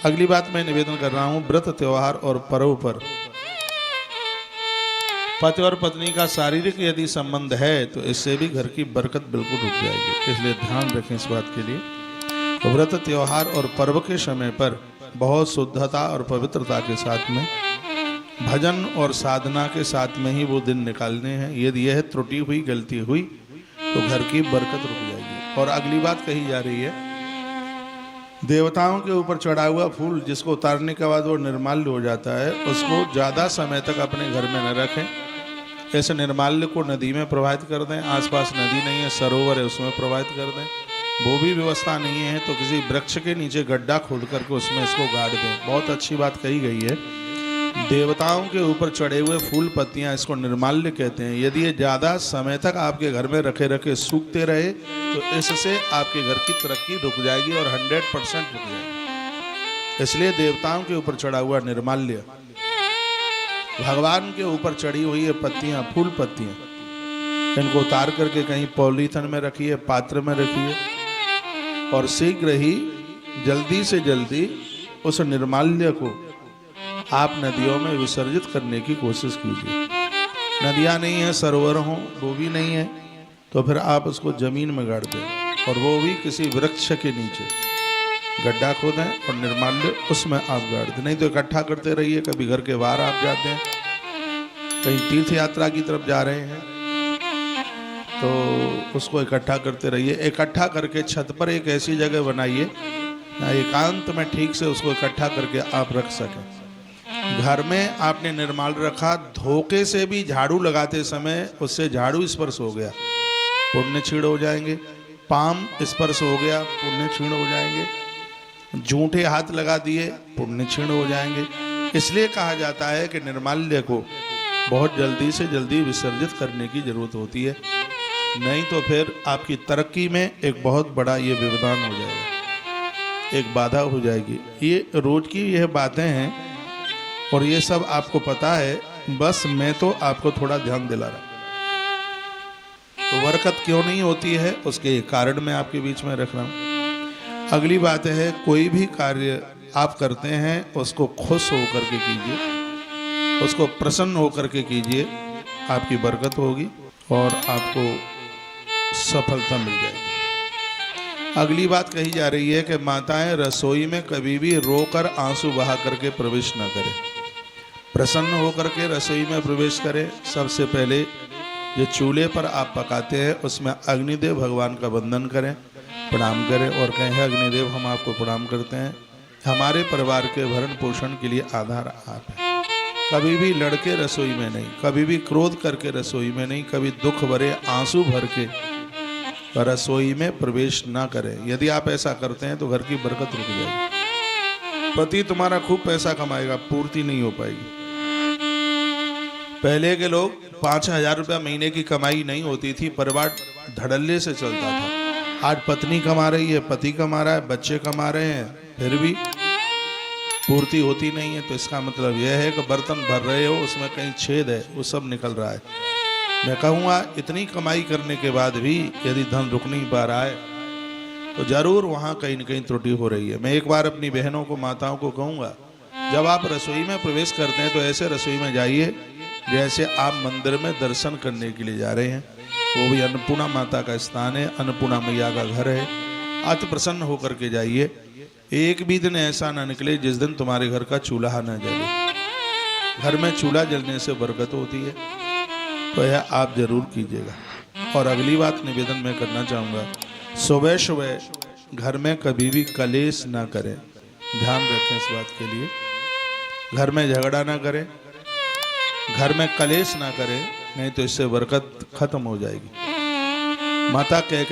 अगली बात मैं निवेदन कर रहा हूं, व्रत त्योहार और पर्व पर पति और पत्नी का शारीरिक यदि संबंध है तो इससे भी घर की बरकत बिल्कुल रुक जाएगी, इसलिए ध्यान रखें इस बात के लिए। व्रत त्योहार और पर्व के समय पर बहुत शुद्धता और पवित्रता के साथ में भजन और साधना के साथ में ही वो दिन निकालने हैं। यदि यह त्रुटि हुई, गलती हुई तो घर की बरकत रुक जाएगी। और अगली बात कही जा रही है, देवताओं के ऊपर चढ़ा हुआ फूल जिसको उतारने के बाद वो निर्माल्य हो जाता है, उसको ज़्यादा समय तक अपने घर में न रखें। ऐसे निर्माल्य को नदी में प्रवाहित कर दें। आसपास नदी नहीं है, सरोवर है, उसमें प्रवाहित कर दें। वो भी व्यवस्था नहीं है तो किसी वृक्ष के नीचे गड्ढा खोद करके उसमें इसको गाड़ दें। बहुत अच्छी बात कही गई है। देवताओं के ऊपर चढ़े हुए फूल पत्तियां, इसको निर्माल्य कहते हैं। यदि ये ज़्यादा समय तक आपके घर में रखे रखे सूखते रहे तो इससे आपके घर की तरक्की रुक जाएगी और 100% रुक जाएगी। इसलिए देवताओं के ऊपर चढ़ा हुआ निर्माल्य, भगवान के ऊपर चढ़ी हुई ये पत्तियां, फूल पत्तियां, इनको उतार करके कहीं पॉलीथीन में रखिए, पात्र में रखिए और शीघ्र ही जल्दी से जल्दी उस निर्माल्य को आप नदियों में विसर्जित करने की कोशिश कीजिए। नदियाँ नहीं है, सरोवर हों, वो भी नहीं है तो फिर आप उसको जमीन में गाड़ दें और वो भी किसी वृक्ष के नीचे गड्ढा खोदें और निर्माल्य उसमें आप गाड़ दें। नहीं तो इकट्ठा करते रहिए। कभी घर के बाहर आप जाते हैं, कहीं तीर्थ यात्रा की तरफ जा रहे हैं तो उसको इकट्ठा करते रहिए। इकट्ठा करके छत पर एक ऐसी जगह बनाइए ना एकांत में ठीक से उसको इकट्ठा करके आप रख सकें। घर में आपने निर्माल रखा, धोखे से भी झाड़ू लगाते समय उससे झाड़ू स्पर्श हो गया, पुण्य क्षीण हो जाएंगे। पाम स्पर्श हो गया, पुण्य क्षीण हो जाएंगे। झूठे हाथ लगा दिए, पुण्य क्षीण हो जाएंगे। इसलिए कहा जाता है कि निर्माल्य को बहुत जल्दी से जल्दी विसर्जित करने की जरूरत होती है, नहीं तो फिर आपकी तरक्की में एक बहुत बड़ा ये व्यवधान हो जाएगा, एक बाधा हो जाएगी। ये रोज की यह बातें हैं और ये सब आपको पता है, बस मैं तो आपको थोड़ा ध्यान दिला रहा। तो बरकत क्यों नहीं होती है उसके कारण मैं आपके बीच में रख रहा हूँ। अगली बात है, कोई भी कार्य आप करते हैं उसको खुश होकर के कीजिए, उसको प्रसन्न होकर के कीजिए, आपकी बरकत होगी और आपको सफलता मिल जाएगी। अगली बात कही जा रही है कि माताएं रसोई में कभी भी रोकर आंसू बहा करके प्रवेश न करें, प्रसन्न होकर के रसोई में प्रवेश करें। सबसे पहले जो चूल्हे पर आप पकाते हैं उसमें अग्निदेव भगवान का वंदन करें, प्रणाम करें और कहें, अग्निदेव हम आपको प्रणाम करते हैं, हमारे परिवार के भरण पोषण के लिए आधार आप हैं। कभी भी लड़के रसोई में नहीं, कभी भी क्रोध करके रसोई में नहीं, कभी दुख भरे आंसू भर के रसोई में प्रवेश ना करें। यदि आप ऐसा करते हैं तो घर की बरकत रुक जाएगी। पति तुम्हारा खूब पैसा कमाएगा, पूर्ति नहीं हो पाएगी। पहले के लोग 5,000 रुपया महीने की कमाई नहीं होती थी, परिवार धड़ल्ले से चलता था। आज पत्नी कमा रही है, पति कमा रहा है, बच्चे कमा रहे हैं, फिर भी पूर्ति होती नहीं है। तो इसका मतलब यह है कि बर्तन भर रहे हो उसमें कहीं छेद है, वो सब निकल रहा है। मैं कहूँगा इतनी कमाई करने के बाद भी यदि धन रुक नहीं पा रहा है तो जरूर वहाँ कहीं न कहीं त्रुटि हो रही है। मैं एक बार अपनी बहनों को, माताओं को कहूँगा, जब आप रसोई में प्रवेश करते हैं तो ऐसे रसोई में जाइए जैसे आप मंदिर में दर्शन करने के लिए जा रहे हैं। वो भी अन्नपूर्णा माता का स्थान है, अन्नपूर्णा मैया का घर है। अति प्रसन्न होकर के जाइए। एक भी दिन ऐसा ना निकले जिस दिन तुम्हारे घर का चूल्हा न जले। घर में चूल्हा जलने से बरकत होती है, तो यह आप जरूर कीजिएगा। और अगली बात निवेदन मैं करना चाहूँगा, सुबह सुबह घर में कभी भी कलेश ना करें। ध्यान रखें इस बात के लिए। घर में झगड़ा ना करें, घर में कलेश ना करें, नहीं तो इससे बरकत खत्म हो जाएगी। माता कैकेयी